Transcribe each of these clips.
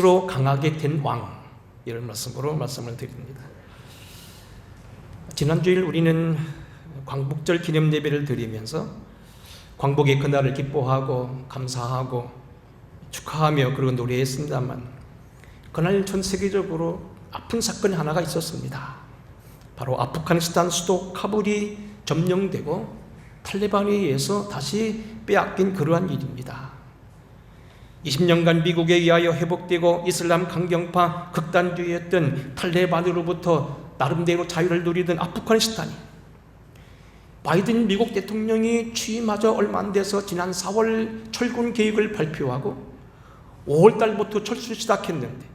로 강하게 된 왕, 이런 말씀으로 말씀을 드립니다. 지난주일 우리는 광복절 기념 예배를 드리면서 광복의 그날을 기뻐하고 감사하고 축하하며 그런 노래했습니다만, 그날 전 세계적으로 아픈 사건이 하나가 있었습니다. 바로 아프가니스탄 수도 카불이 점령되고 탈레반에 의해서 다시 빼앗긴 그러한 일입니다. 20년간 미국에 의하여 회복되고 이슬람 강경파 극단주의였던 탈레반으로부터 나름대로 자유를 누리던 아프가니스탄이, 바이든 미국 대통령이 취임하자 얼마 안 돼서 지난 4월 철군 계획을 발표하고 5월 달부터 철수를 시작했는데,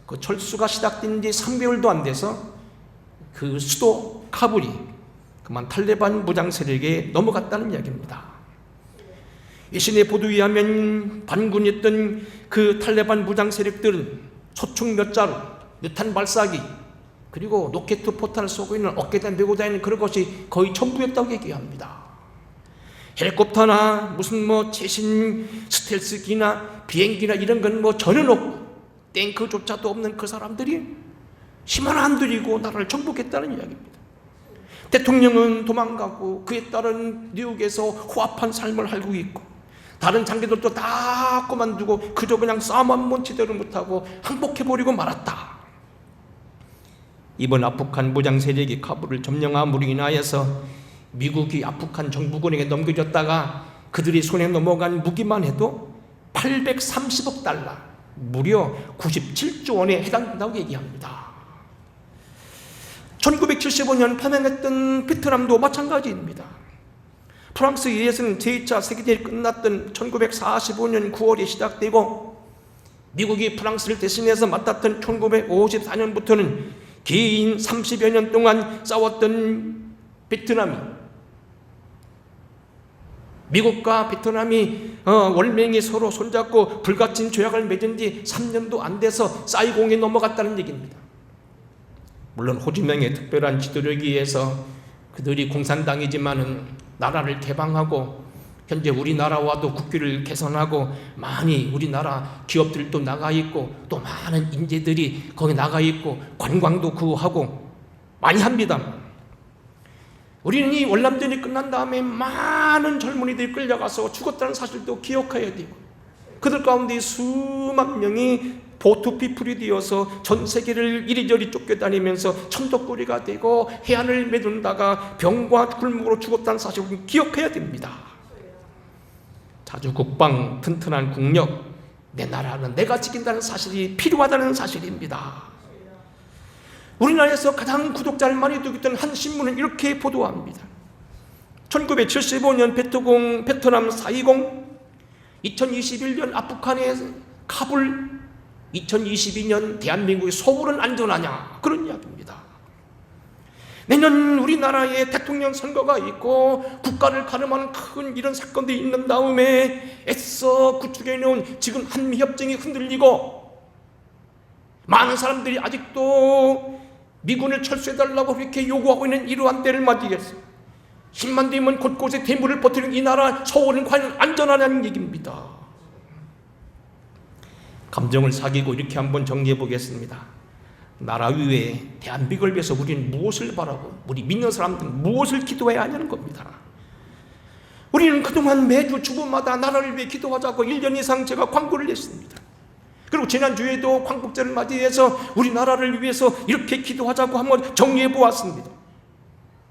그 철수가 시작된 지 3개월도 안 돼서 그 수도 카불이 그만 탈레반 무장 세력에 넘어갔다는 이야기입니다. 외신의 보도에 의하면 반군이었던 그 탈레반 무장 세력들은 소총 몇 자루, 유탄 발사기, 그리고 로켓 포탄을 쏘고 있는 어깨에 메고 다니는 그런 것이 거의 전부였다고 얘기합니다. 헬리콥터나 무슨 최신 스텔스기나 비행기나 이런 건 전혀 없고 탱크조차도 없는 그 사람들이 힘 하나 안 들이고 나라를 정복했다는 이야기입니다. 대통령은 도망가고 그에 따른 뉴욕에서 호압한 삶을 살고 있고, 다른 장교들도 다 그만두고 그저 그냥 싸움 한 번 제대로 못하고 항복해버리고 말았다. 이번 아프간 무장 세력이 카불을 점령함으로 인하여서 미국이 아프간 정부군에게 넘겨줬다가 그들이 손에 넘어간 무기만 해도 830억 달러, 무려 97조 원에 해당된다고 얘기합니다. 1975년 파면했던 베트남도 마찬가지입니다. 프랑스에 의해서는 제2차 세계대전이 끝났던 1945년 9월에 시작되고, 미국이 프랑스를 대신해서 맡았던 1954년부터는 긴 30여 년 동안 싸웠던 베트남이, 미국과 베트남이 월맹이 서로 손잡고 불가침 조약을 맺은 지 3년도 안 돼서 사이공에 넘어갔다는 얘기입니다. 물론 호지명의 특별한 지도력에 의해서 그들이 공산당이지만은 나라를 개방하고 현재 우리나라와도 국기를 개선하고 많이 우리나라 기업들도 나가 있고 또 많은 인재들이 거기 나가 있고 관광도 하고 많이 합니다. 우리는 이 월남전이 끝난 다음에 많은 젊은이들이 끌려가서 죽었다는 사실도 기억해야 되고, 그들 가운데 수만 명이 보트피플이 되어서 전 세계를 이리저리 쫓겨다니면서 천덕거리가 되고 해안을 매둔다가 병과 굶으로 죽었다는 사실을 기억해야 됩니다. 자주 국방, 튼튼한 국력, 내 나라는 내가 지킨다는 사실이 필요하다는 사실입니다. 우리나라에서 가장 구독자를 많이 두고 있던 한 신문은 이렇게 보도합니다. 1975년 베트남 4.20, 2021년 아프간의 카불, 2022년 대한민국의 서울은 안전하냐, 그런 이야기입니다. 내년 우리나라에 대통령 선거가 있고 국가를 가름하는 큰 이런 사건들이 있는 다음에 애써 구축해놓은 지금 한미협정이 흔들리고, 많은 사람들이 아직도 미군을 철수해달라고 그렇게 요구하고 있는 이러한 때를 맞이해서 힘만 되면 곳곳에 대물을 퍼뜨리는 이 나라 서울은 과연 안전하냐는 얘기입니다. 감정을 사귀고 이렇게 한번 정리해 보겠습니다. 나라 위에 대한민국을 위해서 우리는 무엇을 바라고, 우리 믿는 사람들은 무엇을 기도해야 하냐는 겁니다. 우리는 그동안 매주 주보마다 나라를 위해 기도하자고 1년 이상 제가 광고를 했습니다. 그리고 지난주에도 광복절을 맞이해서 우리나라를 위해서 이렇게 기도하자고 한번 정리해 보았습니다.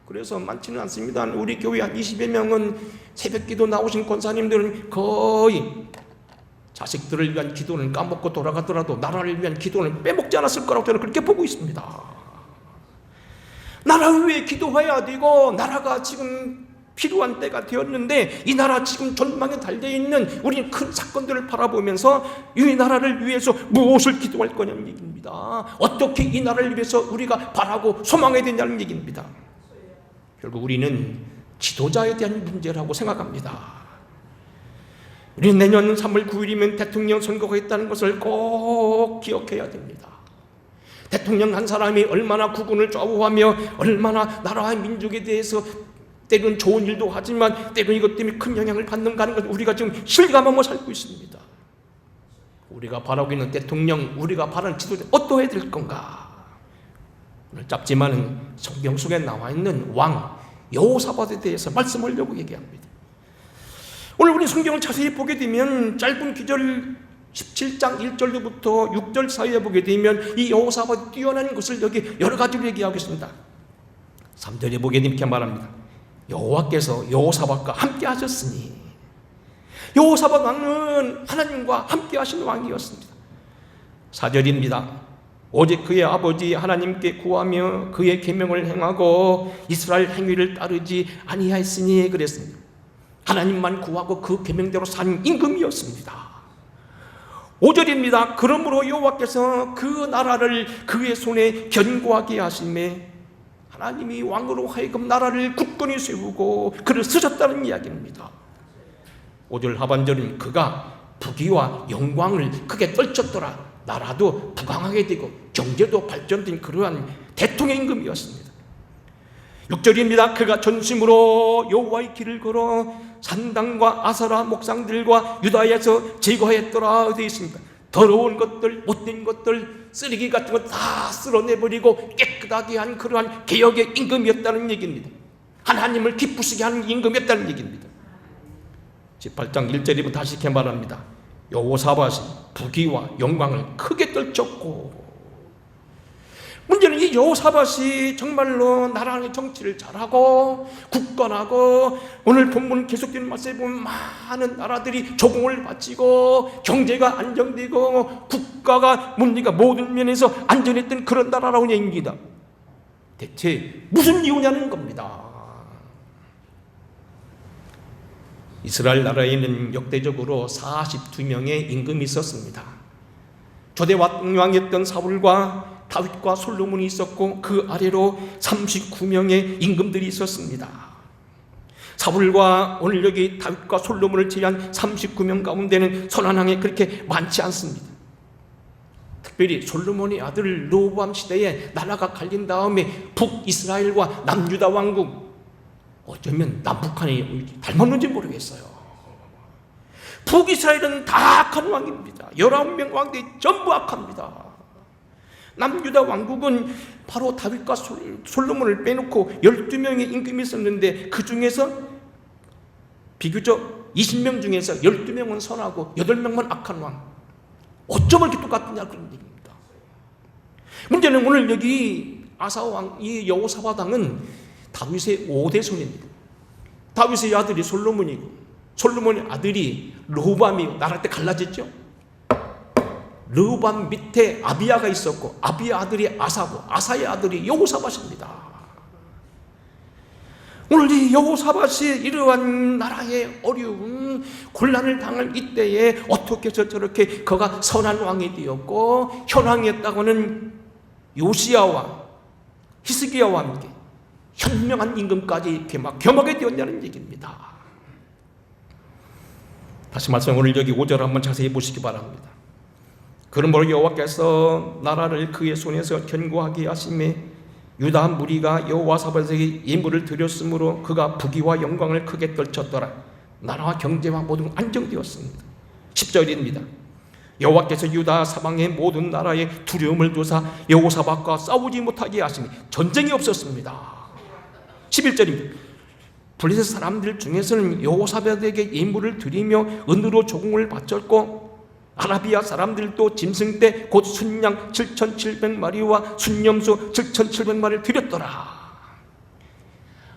그래서 많지는 않습니다. 우리 교회 한 20여 명은 새벽기도 나오신 권사님들은 거의 자식들을 위한 기도는 까먹고 돌아가더라도 나라를 위한 기도는 빼먹지 않았을 거라고 저는 그렇게 보고 있습니다. 나라를 위해 기도해야 되고, 나라가 지금 필요한 때가 되었는데 이 나라 지금 전망에 달려있는 우리는 큰 사건들을 바라보면서 이 나라를 위해서 무엇을 기도할 거냐는 얘기입니다. 어떻게 이 나라를 위해서 우리가 바라고 소망해야 되냐는 얘기입니다. 결국 우리는 지도자에 대한 문제라고 생각합니다. 우리는 내년 3월 9일이면 대통령 선거가 있다는 것을 꼭 기억해야 됩니다. 대통령 한 사람이 얼마나 국군을 좌우하며 얼마나 나라와 민족에 대해서 때로는 좋은 일도 하지만 때로는 이것 때문에 큰 영향을 받는가 하는 것을 우리가 지금 실감하며 살고 있습니다. 우리가 바라고 있는 대통령, 우리가 바라는 지도자 어떠해야 될 건가? 오늘 짧지만은 성경 속에 나와 있는 왕 여호사밧에 대해서 말씀하려고 얘기합니다. 오늘 우리 성경을 자세히 보게 되면 짧은 기절 17장 1절부터 6절 사이에 보게 되면 이 여호사밧이 뛰어난 것을 여기 여러 가지로 얘기하고 있습니다. 3절에 보게 되면 이렇게 말합니다. 여호와께서 여호사밧과 함께 하셨으니, 여호사밧 왕은 하나님과 함께 하신 왕이었습니다. 4절입니다. 오직 그의 아버지 하나님께 구하며 그의 계명을 행하고 이스라엘 행위를 따르지 아니하였으니 그랬습니다. 하나님만 구하고 그 계명대로 산 임금이었습니다. 5절입니다. 그러므로 여호와께서 그 나라를 그의 손에 견고하게 하심에 하나님이 왕으로 하여금 나라를 굳건히 세우고 그를 쓰셨다는 이야기입니다. 5절 하반절은 그가 부귀와 영광을 크게 떨쳤더라. 나라도 부강하게 되고 경제도 발전된 그러한 대통령 임금이었습니다. 6절입니다. 그가 전심으로 여호와의 길을 걸어 산당과 아사라 목상들과 유다에서 제거하였더라 되어 있습니다. 더러운 것들, 못된 것들, 쓰레기 같은 것 다 쓸어내버리고 깨끗하게 한 그러한 개혁의 임금이었다는 얘기입니다. 하나님을 기쁘시게 하는 임금이었다는 얘기입니다. 18장 1절부터 다시 이렇게 말합니다. 여호사밧이 부귀와 영광을 크게 떨쳤고, 문제는 이 여호사밧이 정말로 나라의 정치를 잘하고 굳건하고, 오늘 본문 계속되는 말씀에 보면 많은 나라들이 조공을 바치고 경제가 안정되고 국가가 문제가 모든 면에서 안전했던 그런 나라라고 얘기합니다. 대체 무슨 이유냐는 겁니다. 이스라엘 나라에는 역대적으로 42명의 임금이 있었습니다. 초대 왕이었던 사울과 다윗과 솔로몬이 있었고 그 아래로 39명의 임금들이 있었습니다. 사울과 오늘 여기 다윗과 솔로몬을 제외한 39명 가운데는 선한왕에 그렇게 많지 않습니다. 특별히 솔로몬의 아들 르호보암 시대에 나라가 갈린 다음에 북이스라엘과 남유다 왕국, 어쩌면 남북한이 닮았는지 모르겠어요. 북이스라엘은 다 악한 왕입니다. 19명 왕들이 전부 악합니다. 남유다 왕국은 바로 다윗과 솔로몬을 빼놓고 12명의 임금이 있었는데 그 중에서 비교적 20명 중에서 12명은 선하고 8명만 악한 왕. 어쩜 이렇게 똑같느냐 그런 얘기입니다. 문제는 오늘 여기 아사왕, 이 여호사밧 왕은 다윗의 5대 손입니다. 다윗의 아들이 솔로몬이고 솔로몬의 아들이 르호보암이고 나라 때 갈라졌죠. 르호보암 밑에 아비야가 있었고 아비야 아들이 아사고 아사의 아들이 여호사밧입니다. 오늘 이 여호사밧이 이러한 나라의 어려운 곤란을 당할 이때에 어떻게 해서 저렇게 그가 선한 왕이 되었고 현왕이었다고는 요시야와 히스기야와 함께 현명한 임금까지 이렇게 막 겸하게 되었냐는 얘기입니다. 다시 말씀 오늘 여기 5절 한번 자세히 보시기 바랍니다. 그러므로 여호와께서 나라를 그의 손에서 견고하게 하심에 유다 무리가 여호사밧에게 예물을 드렸으므로 그가 부귀와 영광을 크게 떨쳤더라. 나라와 경제와 모든 안정되었습니다. 10절입니다. 여호와께서 유다 사방의 모든 나라에 두려움을 두사 여호사밧과 싸우지 못하게 하시니 전쟁이 없었습니다. 11절입니다. 블레셋 사람들 중에서는 여호사밧에게 예물을 드리며 은으로 조공을 바쳤고 아라비아 사람들도 짐승떼 곧 순양 7,700마리와 순염소 7,700마리를 드렸더라.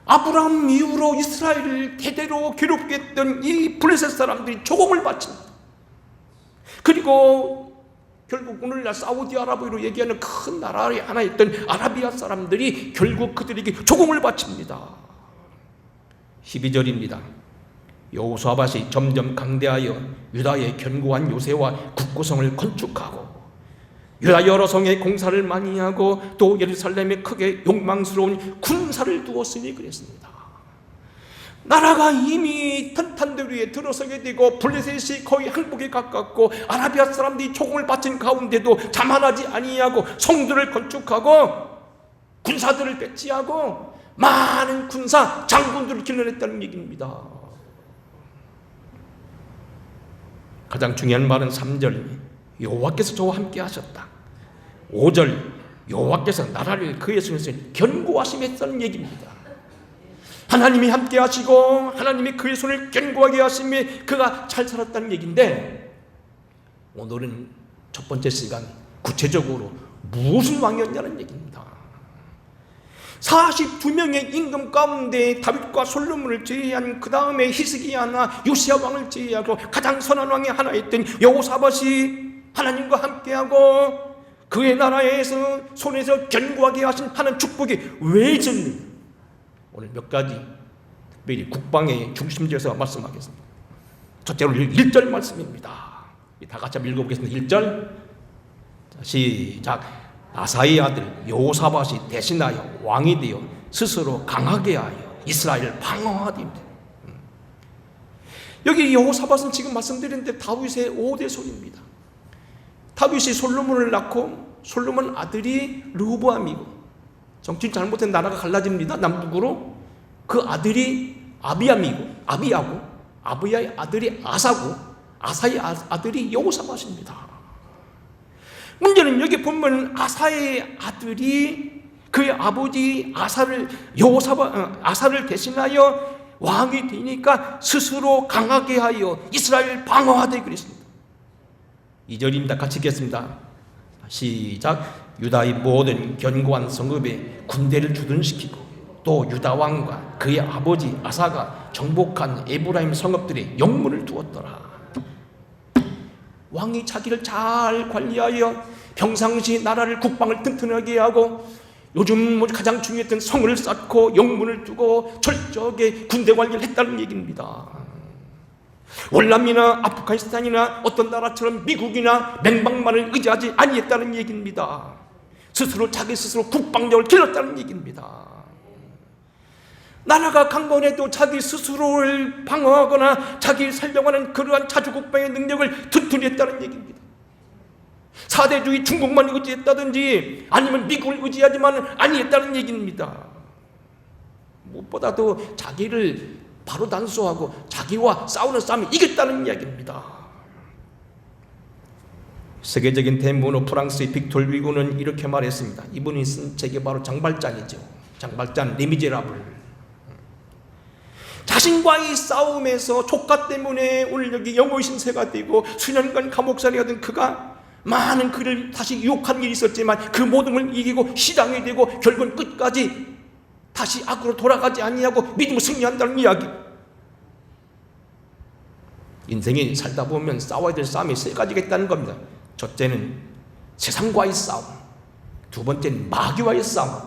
아브라함 이후로 이스라엘을 대대로 괴롭게 했던 이 블레셋 사람들이 조공을 바칩니다. 그리고 결국 오늘날 사우디아라비아로 얘기하는 큰 나라의 하나였던 아라비아 사람들이 결국 그들에게 조공을 바칩니다. 12절입니다. 여호사밧이 점점 강대하여 유다의 견고한 요새와 국구성을 건축하고 유다 여러 성에 공사를 많이 하고 또 예루살렘에 크게 욕망스러운 군사를 두었으니 그랬습니다. 나라가 이미 탄탄들 위에 들어서게 되고 블레셋이 거의 항복에 가깝고 아라비아 사람들이 조공을 바친 가운데도 자만하지 아니하고 성들을 건축하고 군사들을 배치하고 많은 군사 장군들을 길러냈다는 얘기입니다. 가장 중요한 말은 3절 여호와께서 저와 함께 하셨다. 5절 여호와께서 나라를 그의 손에서 견고하심했다는 얘기입니다. 하나님이 함께 하시고 하나님이 그의 손을 견고하게 하심에 그가 잘 살았다는 얘기인데, 오늘은 첫 번째 시간 구체적으로 무슨 왕이었냐는 얘기입니다. 42명의 임금 가운데 다윗과 솔로몬을 제외한 그 다음에 히스기야나 요시야 왕을 제외하고 가장 선한 왕이 하나였던 여호사밧이 하나님과 함께하고 그의 나라에서 손에서 견고하게 하신 하나님 축복이 왜 있었는가? 오늘 몇 가지 특별히 국방의 중심지에서 말씀하겠습니다. 첫째로 1절 말씀입니다. 다 같이 한번 읽어보겠습니다. 1절 시작. 아사의 아들 여호사밧이 대신하여 왕이 되어 스스로 강하게 하여 이스라엘을 방어하되. 여기 여호사밧은 지금 말씀드렸는데 다윗의 5대 손입니다. 다윗이 솔로몬을 낳고 솔로몬 아들이 르호보암이고, 정치 잘못된 나라가 갈라집니다. 남북으로. 그 아들이 아비야고 아비야의 아들이 아사고 아사의 아들이 여호사밧입니다. 문제는 여기 보면 아사의 아들이 그의 아버지 아사를 대신하여 왕이 되니까 스스로 강하게 하여 이스라엘 방어하되 그랬습니다. 2절입니다. 같이 읽겠습니다. 시작. 유다의 모든 견고한 성읍에 군대를 주둔시키고 또 유다 왕과 그의 아버지 아사가 정복한 에브라임 성읍들에 영문을 두었더라. 왕이 자기를 잘 관리하여 평상시 나라를 국방을 튼튼하게 하고 요즘 가장 중요했던 성을 쌓고 영문을 두고 철저하게 군대 관리를 했다는 얘기입니다. 월남이나 아프가니스탄이나 어떤 나라처럼 미국이나 맹방만을 의지하지 아니했다는 얘기입니다. 자기 스스로 국방력을 길렀다는 얘기입니다. 나라가 강건해도 자기 스스로를 방어하거나 자기를 살려가는 그러한 자주국방의 능력을 튼튼히 했다는 얘기입니다. 사대주의 중국만 의지했다든지 아니면 미국을 의지하지만 아니했다는 얘기입니다. 무엇보다도 자기를 바로 단수하고 자기와 싸우는 싸움에 이겼다는 이야기입니다. 세계적인 대문호 프랑스의 빅톨 위고는 이렇게 말했습니다. 이분이 쓴 책이 바로 장발장이죠. 장발장 레미제라블. 자신과의 싸움에서 조카 때문에 오늘 여기 영혼의 신세가 되고 수년간 감옥살이가 된 그가 많은 그를 다시 유혹한 일이 있었지만 그 모든 걸 이기고 시당이 되고 결국은 끝까지 다시 악으로 돌아가지 아니하고 믿음으로 승리한다는 이야기. 인생이 살다 보면 싸워야 될 싸움이 세 가지가 있다는 겁니다. 첫째는 세상과의 싸움, 두 번째는 마귀와의 싸움,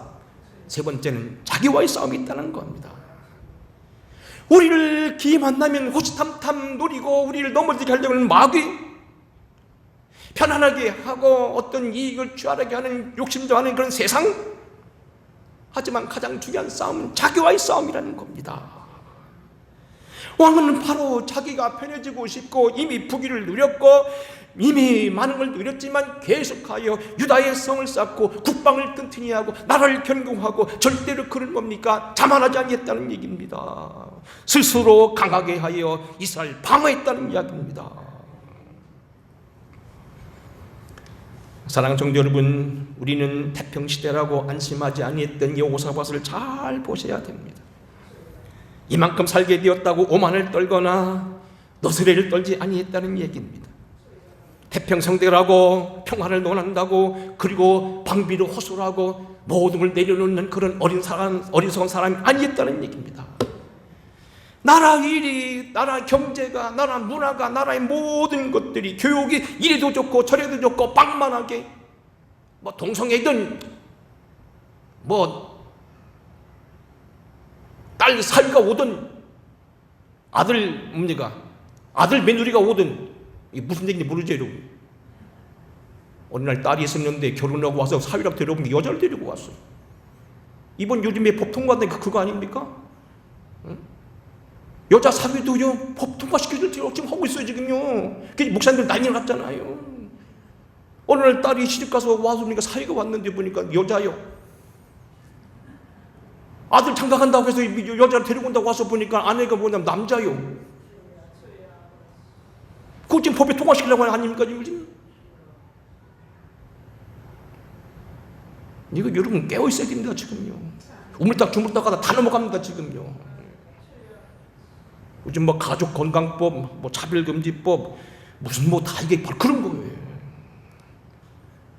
세 번째는 자기와의 싸움이 있다는 겁니다. 우리를 기 만나면 호시탐탐 노리고 우리를 넘어지게 하려고 하는 마귀, 편안하게 하고 어떤 이익을 취하게 하는 욕심도 하는 그런 세상. 하지만 가장 중요한 싸움은 자기와의 싸움이라는 겁니다. 왕은 바로 자기가 편해지고 싶고 이미 부귀를 누렸고 이미 많은 걸 누렸지만 계속하여 유다의 성을 쌓고 국방을 튼튼히 하고 나라를 견고하고 절대로 그를 뭡니까? 자만하지 않겠다는 얘기입니다. 스스로 강하게 하여 이스라엘 방어했다는 이야기입니다. 사랑하는 성도 여러분, 우리는 태평시대라고 안심하지 아니했던 여호사밧을 잘 보셔야 됩니다. 이만큼 살게 되었다고 오만을 떨거나 너스레를 떨지 아니했다는 얘기입니다. 태평성대라고 평화를 논한다고 그리고 방비로 호소하고 모든 걸 내려놓는 그런 어리석은 사람이 아니었다는 얘기입니다. 나라 일이, 나라 경제가, 나라 문화가, 나라의 모든 것들이, 교육이 이래도 좋고 저래도 좋고 빵만하게 동성애든 딸 사위가 오든 아들 며느리가 오든 무슨 얘기인지 모르죠 여러분. 어느 날 딸이 있었는데 결혼하고 와서 사위라고 데려오면 여자를 데리고 왔어요. 이번 요즘에 법 통과된 그거 아닙니까? 응? 여자 사위도요 법 통과시켜줄 필요 지금 하고 있어요 지금요. 목사님들 난리 났잖아요. 어느 날 딸이 시집가서 와서 보니까 사위가 왔는데 보니까 여자요. 아들 장가간다고 해서 여자를 데리고 온다고 와서 보니까 아내가 뭐냐면 남자요. 그거 지금 법에 통과시키려고 하는 거 아닙니까 지금? 이거 여러분 깨어 있어야 됩니다. 지금요. 우물딱 주물딱 하다 다 넘어갑니다. 지금요. 요즘 뭐 가족 건강법, 뭐 차별금지법, 무슨 뭐 다 이게 바로 그런 거예요.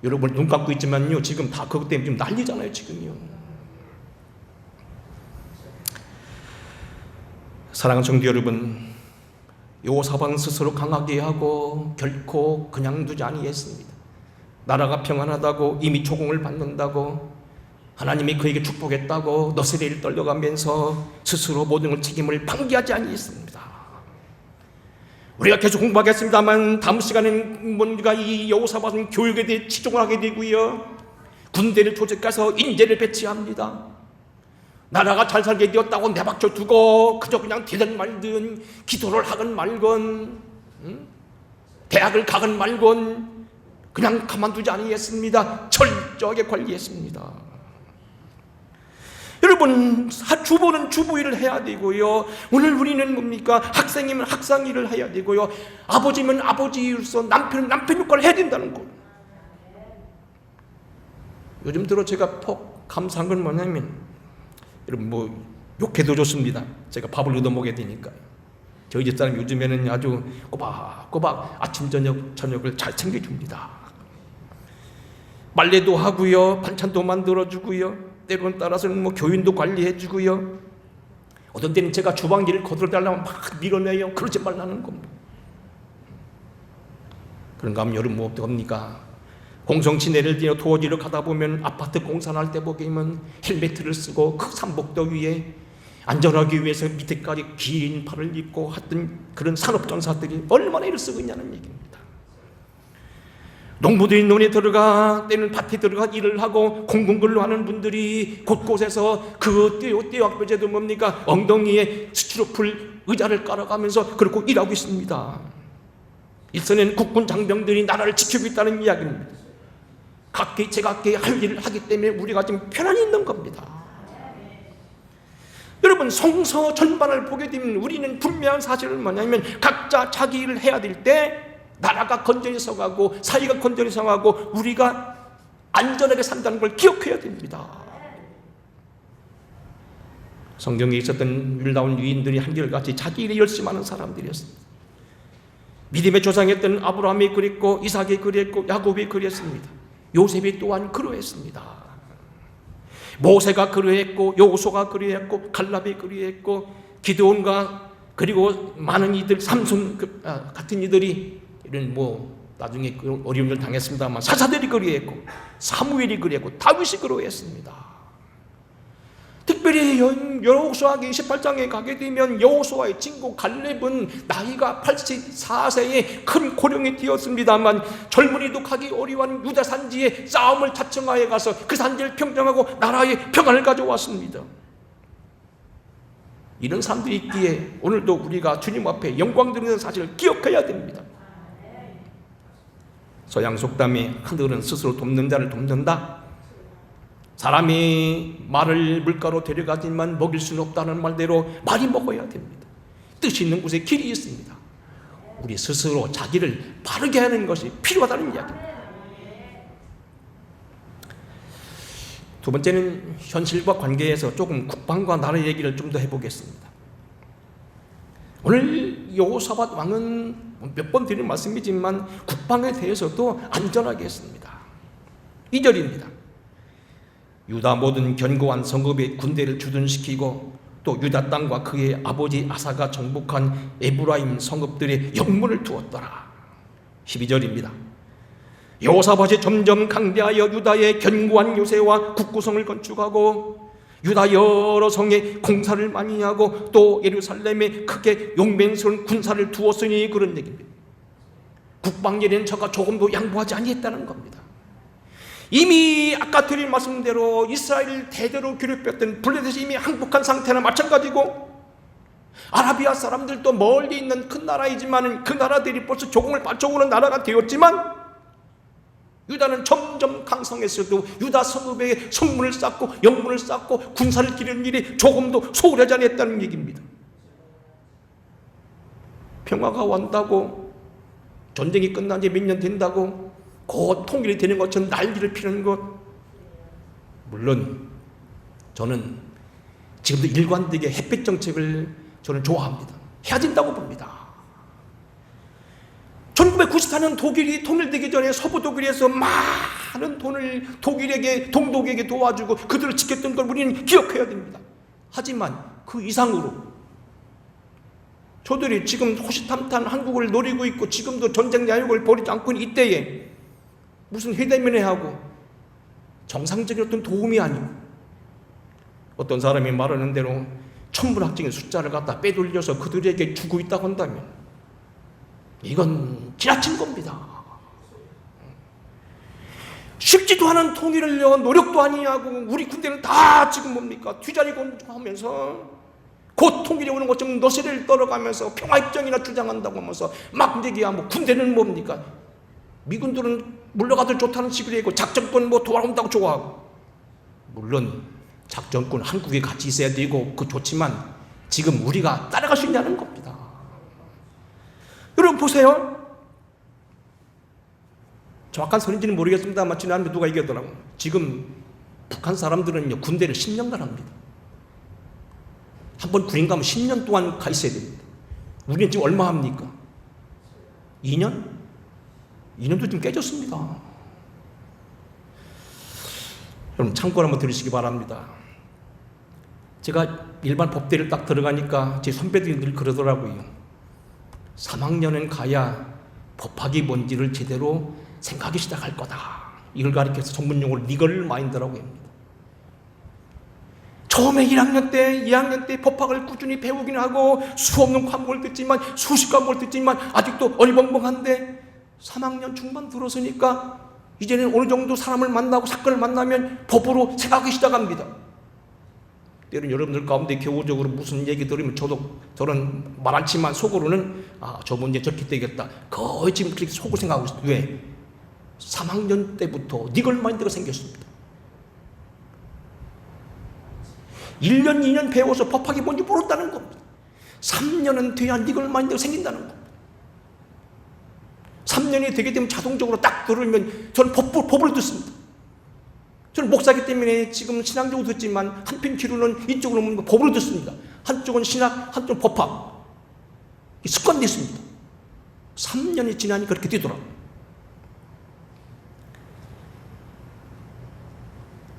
여러분 눈 감고 있지만요, 지금 다 그것 때문에 지금 난리잖아요. 지금요. 사랑하는 성도 여러분, 여호사밧은 스스로 강하게 하고 결코 그냥 두지 아니했습니다. 나라가 평안하다고, 이미 조공을 받는다고, 하나님이 그에게 축복했다고 너스레를 떨려가면서 스스로 모든 걸 책임을 방기하지 아니했습니다. 우리가 계속 공부하겠습니다만 다음 시간에는 뭔가 이 여호사밧은 교육에 대해 치중을 하게 되고요, 군대를 조직해서 인재를 배치합니다. 나라가 잘 살게 되었다고 내박쳐 두고 그저 그냥 되든 말든, 기도를 하건 말건, 대학을 가건 말건 그냥 가만두지 아니했습니다. 철저하게 관리했습니다. 여러분, 주부는 주부 일을 해야 되고요, 오늘 우리는 뭡니까? 학생이면 학생 일을 해야 되고요, 아버지면 아버지 일로서 남편은 남편 역할을 해야 된다는 거. 요즘 들어 제가 폭 감사한 건 뭐냐면, 여러분 뭐 욕해도 좋습니다. 제가 밥을 얻어 먹어야 되니까. 저희 집사람 요즘에는 아주 꼬박꼬박 아침 저녁을 잘 챙겨줍니다. 빨래도 하고요, 반찬도 만들어주고요, 때로는 따라서는 뭐 교인도 관리해주고요, 어떤 때는 제가 주방일을 거들어달라면 막 밀어내요. 그러지 말라는 겁니다. 그런가 하면 여러분 뭐 어떡합니까? 공성치내를 지어 도어지로 가다 보면 아파트 공사할 때 보면 헬멧을 쓰고 그 산복도 위에 안전하기 위해서 밑에까지 긴 팔을 입고 하던 그런 산업전사들이 얼마나 일을 쓰고 있냐는 얘기입니다. 농부들이 논에 들어가, 때는 밭에 들어가 일을 하고 공군근로 하는 분들이 곳곳에서 그 떼약볕에도 뭡니까? 엉덩이에 스티로풀 의자를 깔아가면서 그렇게 일하고 있습니다. 일선에는 국군 장병들이 나라를 지키고 있다는 이야기입니다. 각기 제각기 할 일을 하기 때문에 우리가 지금 편안히 있는 겁니다. 여러분, 성서 전반을 보게 되면 우리는 분명한 사실은 뭐냐면, 각자 자기 일을 해야 될 때 나라가 건전히 서가고 사회가 건전히 서가고 우리가 안전하게 산다는 걸 기억해야 됩니다. 성경에 있었던 율나온 유인들이 한결같이 자기 일에 열심하는 사람들이었습니다. 믿음의 조상이었던 아브라함이 그랬고, 이삭이 그랬고, 야곱이 그랬습니다. 요셉이 또한 그러했습니다. 모세가 그러했고, 여호수아가 그러했고, 갈렙이 그러했고, 기드온과 그리고 많은 이들, 삼손 같은 이들이 이런 뭐 나중에 어려움을 당했습니다만 사사들이 그러했고, 사무엘이 그러했고, 다윗이 그러했습니다. 특별히 여호수아기 28장에 가게 되면 여호수아의 친구 갈렙은 나이가 84세에 큰 고령이 되었습니다만 젊은이도 가기 어려운 유다 산지에 싸움을 자청하여 가서 그 산지를 평정하고 나라의 평안을 가져왔습니다. 이런 사람들이 있기에 오늘도 우리가 주님 앞에 영광 드리는 사실을 기억해야 됩니다. 서양 속담에 하늘은 스스로 돕는 자를 돕는다. 사람이 말을 물가로 데려가지만 먹일 수는 없다는 말대로 많이 먹어야 됩니다. 뜻이 있는 곳에 길이 있습니다. 우리 스스로 자기를 바르게 하는 것이 필요하다는 이야기입니다. 두 번째는 현실과 관계에서 조금 국방과 나라 얘기를 좀 더 해보겠습니다. 오늘 여호사밧 왕은 몇 번 드린 말씀이지만 국방에 대해서도 안전하게 했습니다. 2절입니다. 유다 모든 견고한 성읍에 군대를 주둔시키고 또 유다 땅과 그의 아버지 아사가 정복한 에브라임 성읍들의 영문을 두었더라. 12절입니다. 여호사밧이 점점 강대하여 유다의 견고한 요새와 국구성을 건축하고 유다 여러 성에 공사를 많이 하고 또 예루살렘에 크게 용맹스러운 군사를 두었으니, 그런 얘기입니다. 국방일에는 저가 조금도 양보하지 아니했다는 겁니다. 이미 아까 드린 말씀대로 이스라엘 대대로 괴롭혔던 블레셋이 이미 항복한 상태나 마찬가지고, 아라비아 사람들도 멀리 있는 큰 나라이지만 그 나라들이 벌써 조공을 맞춰오는 나라가 되었지만 유다는 점점 강성했어도 유다 성읍에 성문을 쌓고 영문을 쌓고 군사를 기르는 일이 조금도 소홀하지 않았다는 얘기입니다. 평화가 온다고, 전쟁이 끝난 지 몇 년 된다고 곧 통일이 되는 것처럼 난리를 피는 것, 물론 저는 지금도 일관되게 햇볕 정책을 저는 좋아합니다. 해야 된다고 봅니다. 1994년 독일이 통일되기 전에 서부 독일에서 많은 돈을 동독에게 도와주고 그들을 지켰던 걸 우리는 기억해야 됩니다. 하지만 그 이상으로 저들이 지금 호시탐탐 한국을 노리고 있고 지금도 전쟁 야욕을 벌이지 않고 있는 이때에 무슨 회담이나 하고 정상적인 어떤 도움이 아니고 어떤 사람이 말하는 대로 천문학적인 숫자를 갖다 빼돌려서 그들에게 주고 있다고 한다면 이건 지나친 겁니다. 쉽지도 않은 통일을 위한 노력도 아니하고 우리 군대는 다 지금 뭡니까? 뒤자리 하면서 곧 통일이 오는 것처럼 너시를 떨어가면서 평화협정이나 주장한다고 하면서 막 얘기야. 뭐 군대는 뭡니까? 미군들은 물러가도 좋다는 식으로 얘기하고 작전권 뭐 돌아온다고 좋아하고, 물론 작전권 한국에 같이 있어야 되고 그 좋지만 지금 우리가 따라갈 수 있냐는 겁니다. 여러분 보세요. 정확한 소리인지는 모르겠습니다만 지난번에 누가 얘기하더라고요. 지금 북한 사람들은요 군대를 10년간 합니다. 한 번 군인 가면 10년 동안 가 있어야 됩니다. 우리는 지금 얼마 합니까? 2년? 2년도 좀 깨졌습니다. 여러분 참고로 한번 들으시기 바랍니다. 제가 일반 법대를 딱 들어가니까 제 선배들이 늘 그러더라고요. 3학년은 가야 법학이 뭔지를 제대로 생각하기 시작할 거다. 이걸 가리켜서 전문용어로 리걸 마인드라고 합니다. 처음에 1학년 때, 2학년 때 법학을 꾸준히 배우긴 하고 수 없는 과목을 듣지만 수십 과목을 듣지만 아직도 얼벙벙한데 3학년 중반 들어서니까 이제는 어느 정도 사람을 만나고 사건을 만나면 법으로 생각하기 시작합니다. 때로는 여러분들 가운데 교우적으로 무슨 얘기 들으면 저는 말 않지만 속으로는 저 문제 저렇게 되겠다. 거의 지금 그렇게 속으로 생각하고 있어요. 왜? 3학년 때부터 니걸 마인드가 생겼습니다. 1년, 2년 배워서 법학이 뭔지 모른다는 겁니다. 3년은 돼야 니걸 마인드가 생긴다는 겁니다. 3년이 되게 되면 자동적으로 딱 들으면 저는 법을 듣습니다. 저는 목사기 때문에 지금 신앙적으로 듣지만 한편 귀로는 이쪽으로 오는 법으로 듣습니다. 한쪽은 신학, 한쪽은 법학. 습관됐습니다. 3년이 지나니 그렇게 되더라고요.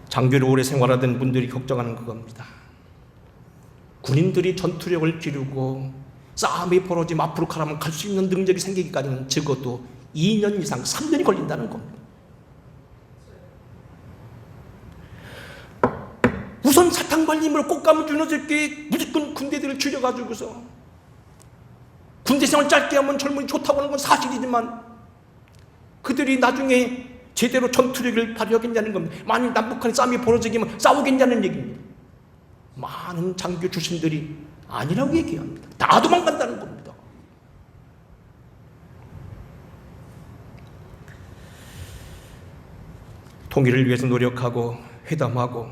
장교를 오래 생활하던 분들이 걱정하는 그겁니다. 군인들이 전투력을 기르고 싸움이 벌어지면 앞으로 가라면 갈 수 있는 능력이 생기기까지는 적어도 2년 이상 3년이 걸린다는 겁니다. 우선 사탕발림으로 꽃감을 주너질 게 무조건 군대들을 줄여가지고서 군대 생활 짧게 하면 젊은이 좋다고 하는 건 사실이지만 그들이 나중에 제대로 전투력을 발휘하겠냐는 겁니다. 만일 남북한 싸움이 벌어지면 싸우겠냐는 얘기입니다. 많은 장교 출신들이 아니라고 얘기합니다. 다 도망간다는 겁니다. 통일을 위해서 노력하고 회담하고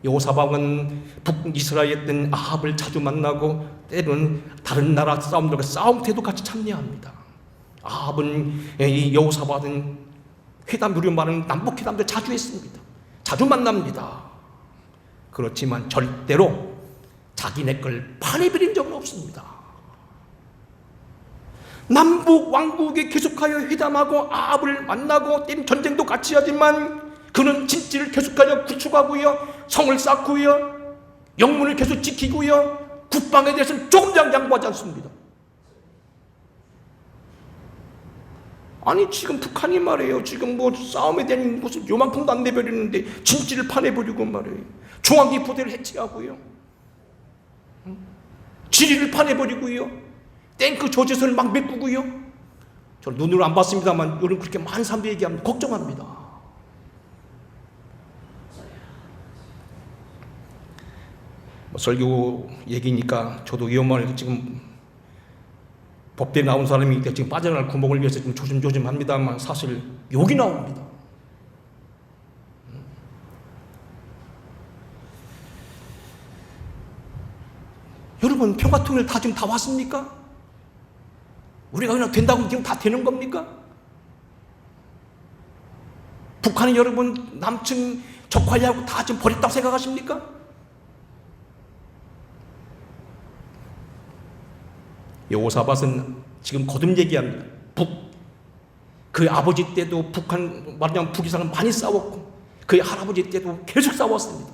여호사박은 북이스라엘에 있던 아합을 자주 만나고 때로는 다른 나라 사람들과 싸움때도 같이 참여합니다. 아합은 이 여호사박은 회담, 우리 말은 남북 회담도 자주 했습니다. 자주 만납니다. 그렇지만 절대로 자기네 걸 파내버린 적은 없습니다. 남북 왕국에 계속하여 회담하고 아합을 만나고 때린 전쟁도 같이 하지만 그는 진지를 계속하여 구축하고요, 성을 쌓고요, 영문을 계속 지키고요, 국방에 대해서는 조금 양보하지 않습니다. 아니 지금 북한이 말이에요. 지금 뭐 싸움에 대한 것을 요만큼도 안 내버리는데 진지를 파내버리고 말이에요. 중앙기 부대를 해체하고요, 지리를 파내버리고요, 탱크 조제선을 막 메꾸고요. 저는 눈으로 안 봤습니다만 여러분 그렇게 많은 사람들이 얘기합니다. 걱정합니다. 뭐 설교 얘기니까 저도 위험한 지금 법대에 나온 사람이 지금 빠져나갈 구멍을 위해서 좀 조심조심합니다만 사실 욕이 나옵니다. 여러분 평화통일 다 지금 다 왔습니까? 우리가 그냥 된다고 지금 다 되는 겁니까? 북한이 여러분 남측 적 관리하고 다 지금 버렸다고 생각하십니까? 여호사밧은 지금 거듭 얘기합니다. 그 아버지 때도 말하자면 북이스라엘 많이 싸웠고 그의 할아버지 때도 계속 싸웠습니다.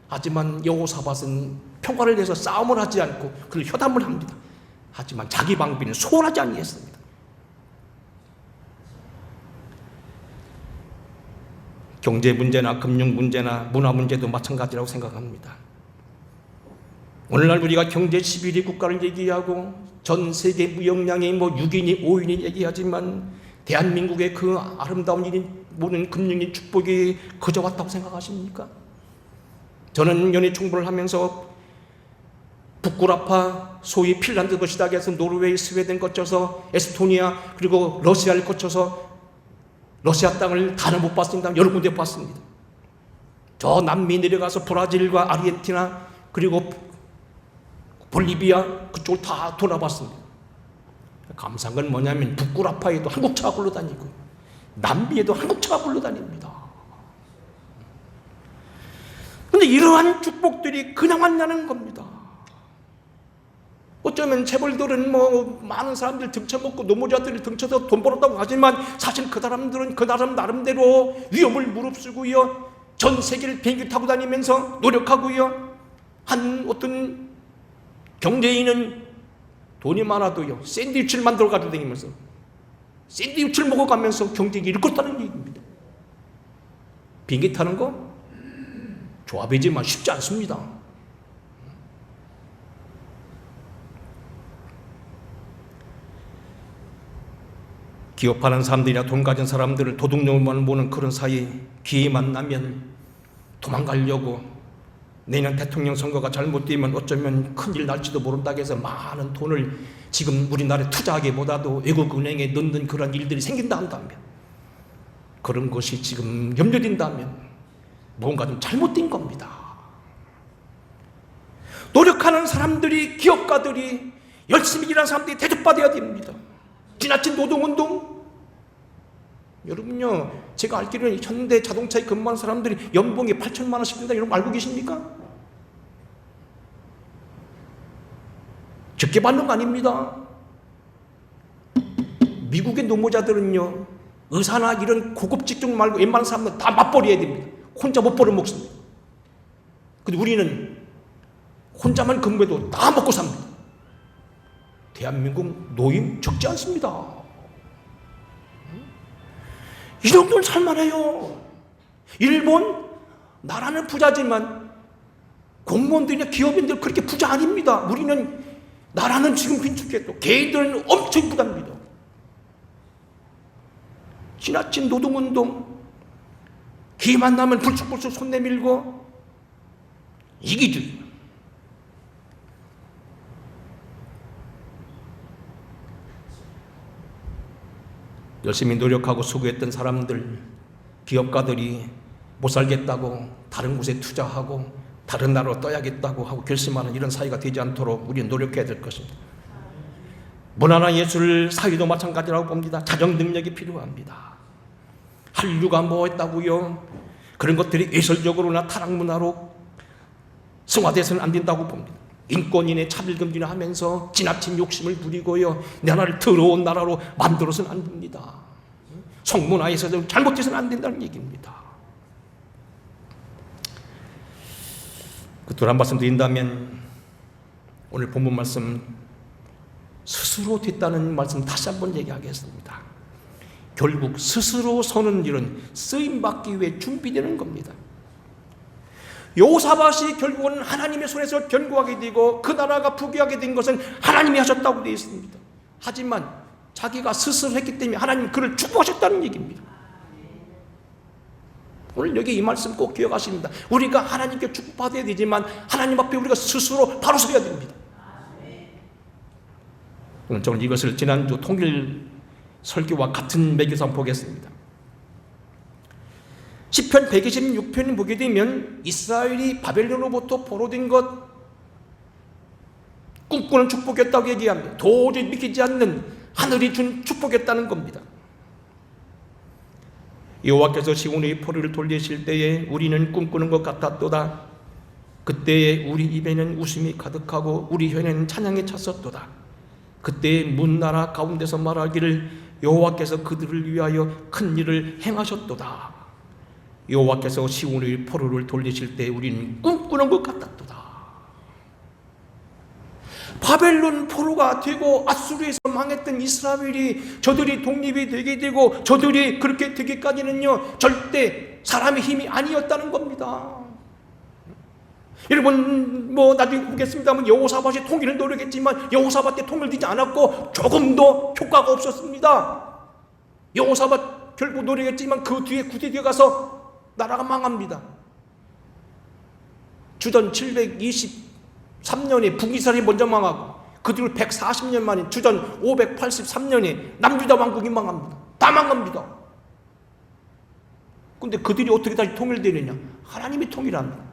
하지만 여호사밧은 평화를 위해서 싸움을 하지 않고 그를 효담을 합니다. 하지만 자기 방비는 소홀하지 아니했습니다. 경제 문제나 금융 문제나 문화 문제도 마찬가지라고 생각합니다. 오늘날 우리가 경제 11위 국가를 얘기하고 전 세계 무역량이 6위니 5위니 얘기하지만 대한민국의 그 아름다운 일이 모든 금융의 축복이 그저 왔다고 생각하십니까? 저는 연예 총부를 하면서 북구라파, 소위 핀란드도 시작해서 노르웨이, 스웨덴 거쳐서 에스토니아 그리고 러시아를 거쳐서 러시아 땅을 다는 못 봤습니다. 여러 군데 봤습니다. 저 남미 내려가서 브라질과 아르헨티나 그리고 볼리비아 그쪽을 다 돌아봤습니다. 감사한 건 뭐냐면 북구라파에도 한국차가 굴러다니고 남미에도 한국차가 굴러다닙니다. 그런데 이러한 축복들이 그냥 왔냐는 겁니다. 어쩌면 재벌들은 많은 사람들 등쳐먹고 노무자들이 등쳐서 돈 벌었다고 하지만 사실 그 사람들은 그 나름 나름대로 위험을 무릅쓰고요, 전 세계를 비행기 타고 다니면서 노력하고요, 한 어떤 경제인은 돈이 많아도요 샌드위치를 만들어 가지고 다니면서 샌드위치를 먹어가면서 경제가 일었다는 얘기입니다. 비행기 타는 거 좋아 보이지만 쉽지 않습니다. 기업하는 사람들이나 돈 가진 사람들을 도둑놈만 보는 그런 사이 기회만 나면 도망가려고, 내년 대통령 선거가 잘못되면 어쩌면 큰일 날지도 모른다고 해서 많은 돈을 지금 우리나라에 투자하기보다도 외국 은행에 넣는 그런 일들이 생긴다 한다면, 그런 것이 지금 염려된다면 뭔가 좀 잘못된 겁니다. 노력하는 사람들이, 기업가들이, 열심히 일하는 사람들이 대접받아야 됩니다. 지나친 노동운동, 여러분요, 제가 알기로는 현대 자동차에 근무하는 사람들이 연봉이 8천만 원씩 든다, 여러분 알고 계십니까? 적게 받는 거 아닙니다. 미국의 노무자들은요, 의사나 이런 고급 직종 말고 웬만한 사람들은 다 맞벌이 해야 됩니다. 혼자 못 벌어먹습니다. 근데 우리는 혼자만 근무해도 다 먹고 삽니다. 대한민국 노인 적지 않습니다. 이 정도는 살만해요. 일본, 나라는 부자지만 공무원들이나 기업인들 그렇게 부자 아닙니다. 우리는, 나라는 지금 빈축해도 개인들은 엄청 부자입니다. 지나친 노동운동, 기회만 나면 불쑥불쑥 손 내밀고 이기주의. 열심히 노력하고 수고했던 사람들, 기업가들이 못 살겠다고 다른 곳에 투자하고 다른 나라로 떠야겠다고 하고 결심하는 이런 사회가 되지 않도록 우리는 노력해야 될 것입니다. 문화나 예술, 사회도 마찬가지라고 봅니다. 자정 능력이 필요합니다. 한류가 뭐했다고요? 그런 것들이 예술적으로나 타락 문화로 승화돼서는 안 된다고 봅니다. 인권인의 차별금지나 하면서 지나친 욕심을 부리고요, 나라를 더러운 나라로 만들어서는 안 됩니다. 성문화에서도 잘못해서는 안 된다는 얘기입니다. 끝으로 한 말씀 드린다면, 오늘 본문 말씀 스스로 됐다는 말씀 다시 한번 얘기하겠습니다. 결국 스스로 서는 일은 쓰임받기 위해 준비되는 겁니다. 여호사밧이 결국은 하나님의 손에서 견고하게 되고 그 나라가 부귀하게 된 것은 하나님이 하셨다고 되어 있습니다. 하지만 자기가 스스로 했기 때문에 하나님 그를 축복하셨다는 얘기입니다. 오늘 여기 이 말씀 꼭 기억하십니다. 우리가 하나님께 축복받아야 되지만 하나님 앞에 우리가 스스로 바로 서야 됩니다. 오늘 저는 이것을 지난주 통일 설교와 같은 맥에서 한번 보겠습니다. 시편 126편을 보게 되면 이스라엘이 바벨론으로부터 포로된 것, 꿈꾸는 축복이었다고 얘기합니다. 도저히 믿기지 않는 하늘이 준 축복이었다는 겁니다. 여호와께서 시온의 포로를 돌리실 때에 우리는 꿈꾸는 것 같았도다. 그때에 우리 입에는 웃음이 가득하고 우리 혀에는 찬양이 찼었도다. 그때에 문나라 가운데서 말하기를 여호와께서 그들을 위하여 큰 일을 행하셨도다. 여호와께서 시온의 포로를 돌리실 때 우리는 꿈꾸는 것 같았도다. 바벨론 포로가 되고 아수르에서 망했던 이스라엘이 저들이 독립이 되게 되고 저들이 그렇게 되기까지는요 절대 사람의 힘이 아니었다는 겁니다. 여러분 나중에 보겠습니다만 여호사밧이 통일을 노력했지만 여호사밧 때 통일되지 않았고 조금도 효과가 없었습니다. 여호사밧 결국 노력했지만 그 뒤에 구대 뒤에 가서 나라가 망합니다. 주전 723년에 북이스라엘이 먼저 망하고 그 뒤로 140년 만에 주전 583년에 남유다 왕국이 망합니다. 다 망합니다. 근데 그들이 어떻게 다시 통일되느냐? 하나님이 통일합니다.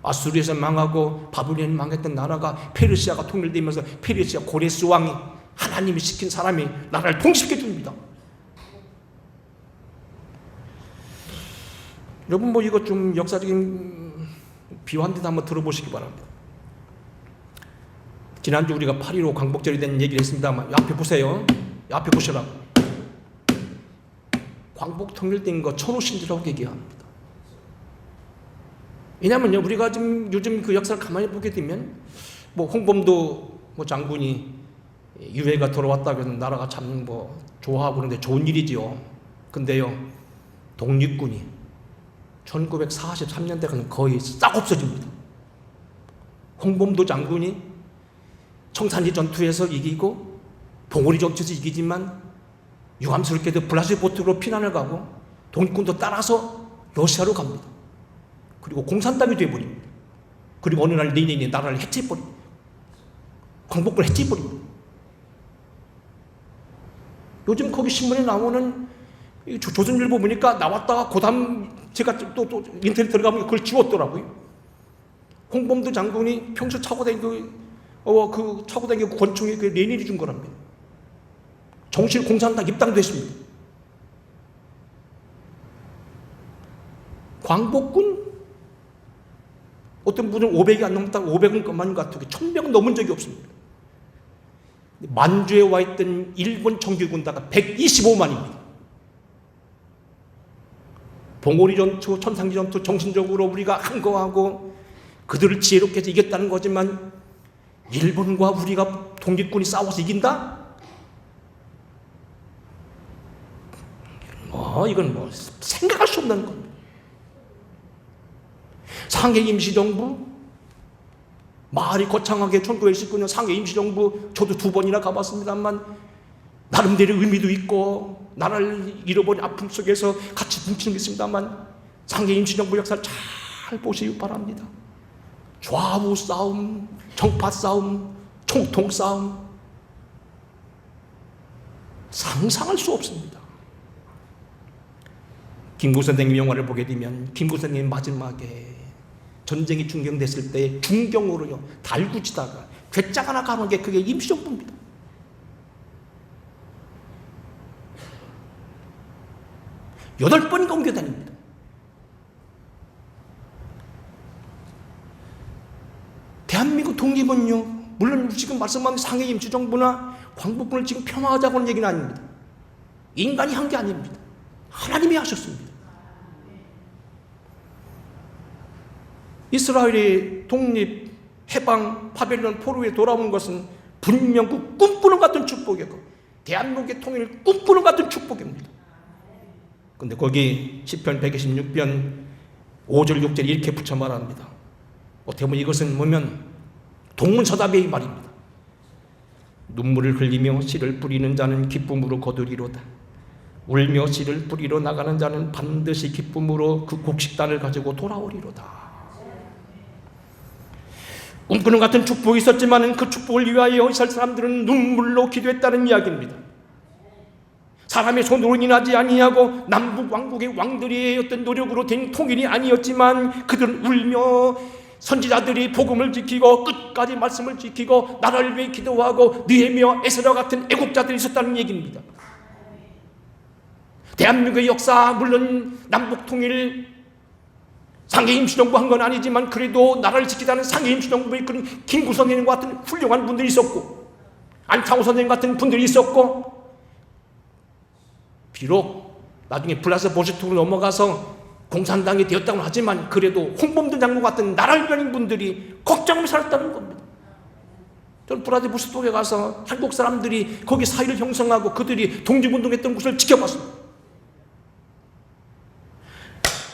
아수르에서 망하고 바벨론에 망했던 나라가 페르시아가 통일되면서 페르시아 고레스 왕이 하나님이 시킨 사람이 나라를 통일시켜 줍니다. 여러분 이거 좀 역사적인 비화인데도 한번 들어보시기 바랍니다. 지난주 우리가 8.15 광복절에 대한 얘기를 했습니다만 앞에 보세요. 앞에 보시라고. 광복 통일된 거 천호신주라고 얘기합니다. 왜냐면요 우리가 지금 요즘 그 역사를 가만히 보게 되면 홍범도 장군이 유해가 돌아왔다 그래서 나라가 참 좋아하고 그런데 좋은 일이지요. 근데요 독립군이 1943년대까지 거의 싹 없어집니다. 홍범도 장군이 청산리 전투에서 이기고 봉오리 전투에서 이기지만 유감스럽게도 블라디보스토크로 피난을 가고 독립군도 따라서 러시아로 갑니다. 그리고 공산당이 되어버립니다. 그리고 어느 날 레닌이 나라를 해체해버립니다. 광복을 해체해버립니다. 요즘 거기 신문에 나오는 조선일보 보니까 나왔다가 고담 제가 또 인터넷 들어가면 그걸 지웠더라고요. 홍범도 장군이 평소 차고 다니고 그 차고 다니고 권총이 그 레닌이 준 거랍니다. 정실 공산당 입당됐습니다. 광복군 어떤 분은 500이 안 넘었다고 500은 것만 같고 1000명 넘은 적이 없습니다. 만주에 와 있던 일본 정규군대가 125만입니다. 봉오리 전투, 천상기 전투 정신적으로 우리가 항거하고 그들을 지혜롭게 해서 이겼다는 거지만 일본과 우리가 독립군이 싸워서 이긴다? 이건 생각할 수 없는 겁니다. 상해 임시정부 말이 거창하게 1919년 상해 임시정부 저도 2번이나 가봤습니다만 나름대로 의미도 있고 나라를 잃어버린 아픔 속에서 같이 뭉치는 게 있습니다만 상해 임시정부 역사를 잘 보시기 바랍니다. 좌우 싸움, 정파 싸움, 총통 싸움 상상할 수 없습니다. 김구 선생님 영화를 보게 되면 김구 선생님 마지막에 전쟁이 중경됐을 때 중경으로요 달구치다가 괴짝 하나 가는 게 그게 임시정부입니다. 여덟 번인가 옮겨다닙니다. 대한민국 독립은요 물론 지금 말씀하신 상해 임시정부나 광복군을 지금 폄하하자고 하는 얘기는 아닙니다. 인간이 한 게 아닙니다. 하나님이 하셨습니다. 이스라엘이 독립, 해방, 바벨론 포로에 돌아온 것은 분명 그 꿈꾸는 같은 축복이고 대한민국의 통일을 꿈꾸는 같은 축복입니다. 근데 거기 시편 126편 5절 6절 이렇게 붙여 말합니다. 어떻게 보면 이것은 뭐면 동문서답의 말입니다. 눈물을 흘리며 씨를 뿌리는 자는 기쁨으로 거두리로다. 울며 씨를 뿌리러 나가는 자는 반드시 기쁨으로 그 곡식단을 가지고 돌아오리로다. 꿈꾸는 같은 축복이 있었지만 그 축복을 위하여 이스라엘 사람들은 눈물로 기도했다는 이야기입니다. 사람의 손으로 인하지 아니하고 남북 왕국의 왕들의 어떤 노력으로 된 통일이 아니었지만 그들은 울며 선지자들이 복음을 지키고 끝까지 말씀을 지키고 나라를 위해 기도하고 느헤미야 에스라 같은 애국자들이 있었다는 얘기입니다. 대한민국의 역사, 물론 남북통일 상해임시정부 한 건 아니지만 그래도 나라를 지키자는 상해임시정부의 그런 김구 선생님과 같은 훌륭한 분들이 있었고, 안창호 선생님 같은 분들이 있었고, 비록 나중에 블라스 보시투로 넘어가서 공산당이 되었다고 하지만 그래도 홍범도 장군 같은 나라를 위한 분들이 걱정을 살았다는 겁니다. 저는 브라질 보시투에 가서 한국 사람들이 거기 사회를 형성하고 그들이 독립운동했던 곳을 지켜봤습니다.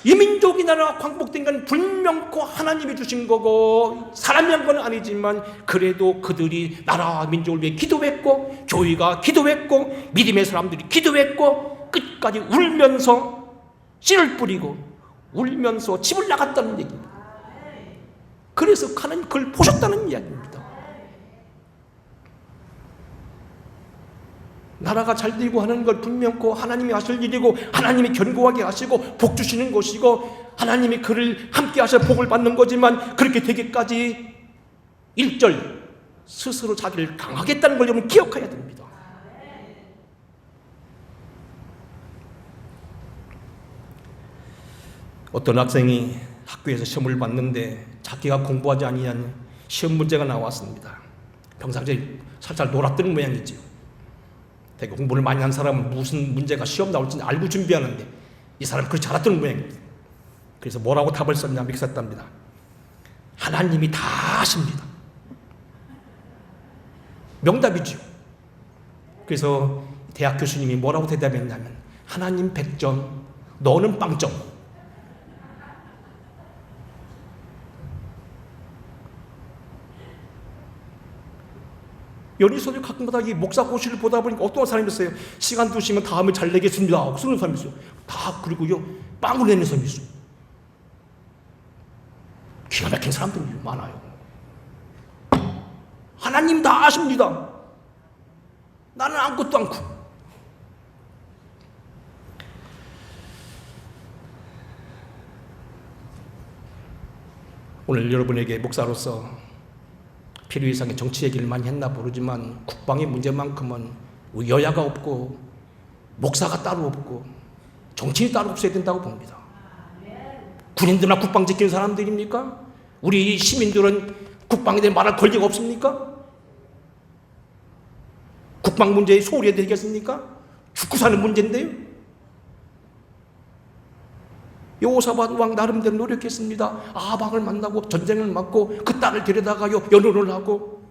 이 민족이 나라가 광복된 건 불명코 하나님이 주신 거고 사람이 한 건 아니지만 그래도 그들이 나라와 민족을 위해 기도했고, 교회가 기도했고, 믿음의 사람들이 기도했고, 끝까지 울면서 씨를 뿌리고 울면서 집을 나갔다는 얘기입니다. 그래서 하나님 그걸 보셨다는 이야기입니다. 나라가 잘 되고 하는 걸 분명코 하나님이 하실 일이고, 하나님이 견고하게 하시고 복 주시는 것이고, 하나님이 그를 함께 하셔 복을 받는 거지만, 그렇게 되기까지 1절 스스로 자기를 강하겠다는 걸 여러분 기억해야 됩니다. 어떤 학생이 학교에서 시험을 봤는데 자기가 공부하지 아니한 시험 문제가 나왔습니다. 평상시에 살살 놀았던 모양이죠. 되게 공부를 많이 한 사람은 무슨 문제가 시험 나올지 알고 준비하는데 이 사람은 그렇게 잘했던 모양입니다. 그래서 뭐라고 답을 썼냐, 이렇게 썼답니다. 하나님이 다 아십니다. 명답이죠. 그래서 대학 교수님이 뭐라고 대답했냐면, 하나님 100점, 너는 빵점. 연희소리 가끔마다 이 목사 고시를 보다 보니까 어떤 사람이 있어요. 시간 두시면 다음에 잘 내겠습니다. 그런 사람이 있어요. 다 그리고요 빵을 내는 사람이 있어요. 기가 막힌 사람들이 많아요. 하나님 다 아십니다. 나는 아무것도 않고. 오늘 여러분에게 목사로서 필요 이상의 정치 얘기를 많이 했나 모르지만 국방의 문제만큼은 여야가 없고 목사가 따로 없고 정치인이 따로 없어야 된다고 봅니다. 군인들만 국방 지키는 사람들입니까? 우리 시민들은 국방에 대해 말할 권리가 없습니까? 국방 문제에 소홀해야 되겠습니까? 죽고 사는 문제인데요. 여호사밧 왕 나름대로 노력했습니다. 아방을 만나고 전쟁을 막고 그 딸을 데려다가요 연호를 하고.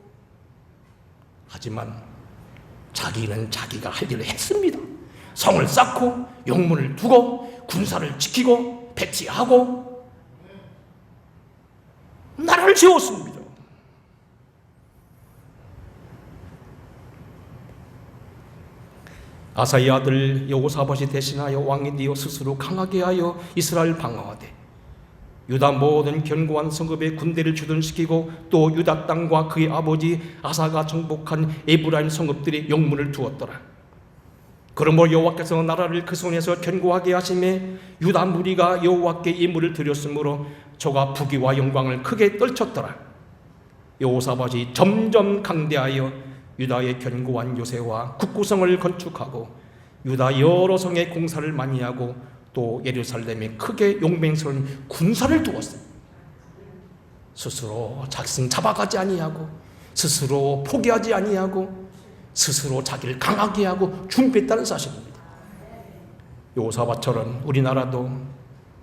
하지만 자기는 자기가 할 일을 했습니다. 성을 쌓고 영문을 두고 군사를 지키고 배치하고 나라를 세웠습니다. 아사의 아들 여호사밧이 대신하여 왕이 되어 스스로 강하게 하여 이스라엘 방어하되, 유다 모든 견고한 성읍에 군대를 주둔시키고 또 유다 땅과 그의 아버지 아사가 정복한 에브라임 성읍들의 영문을 두었더라. 그러므로 여호와께서 나라를 그 손에서 견고하게 하심에 유다 무리가 여호와께 예물을 드렸으므로 저가 부귀와 영광을 크게 떨쳤더라. 여호사밧이 점점 강대하여 유다의 견고한 요새와 국구성을 건축하고 유다 여러 성에 공사를 많이 하고 또 예루살렘에 크게 용맹스러운 군사를 두었어요. 스스로 자신 잡아가지 아니하고 스스로 포기하지 아니하고 스스로 자기를 강하게 하고 준비했다는 사실입니다. 여호사밧처럼 우리나라도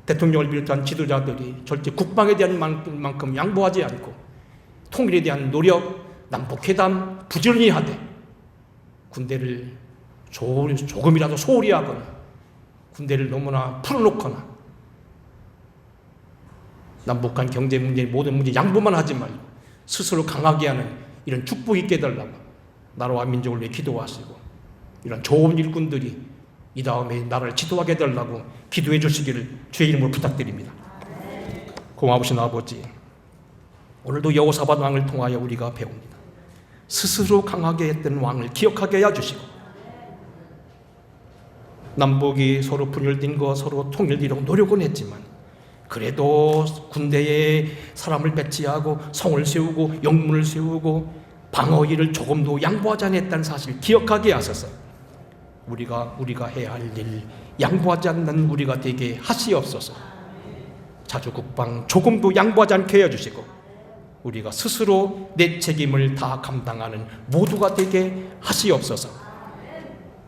대통령을 비롯한 지도자들이 절대 국방에 대한 만큼 양보하지 않고 통일에 대한 노력, 남북회담 부지런히 하되 군대를 조금이라도 소홀히 하거나 군대를 너무나 풀어놓거나 남북한 경제 문제 모든 문제 양보만 하지 말고 스스로 강하게 하는 이런 축복 있게 해달라고 나라와 민족을 위해 기도하시고, 이런 좋은 일꾼들이 이 다음에 나라를 지도하게 해달라고 기도해 주시기를 주의 이름으로 부탁드립니다. 고마우신 아버지, 오늘도 여호사밧 왕을 통하여 우리가 배웁니다. 스스로 강하게 했던 왕을 기억하게 해주시고, 남북이 서로 분열된 거 서로 통일되려고 노력은 했지만 그래도 군대에 사람을 배치하고 성을 세우고 영문을 세우고 방어 일을 조금도 양보하지 않았다는 사실을 기억하게 하소서. 우리가 해야 할 일 양보하지 않는 우리가 되게 하시옵소서. 자주국방 조금도 양보하지 않게 해주시고 우리가 스스로 내 책임을 다 감당하는 모두가 되게 하시옵소서.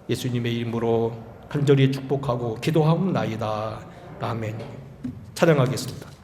예수님의 이름으로 간절히 축복하고 기도하옵나이다. 아멘. 찬양하겠습니다.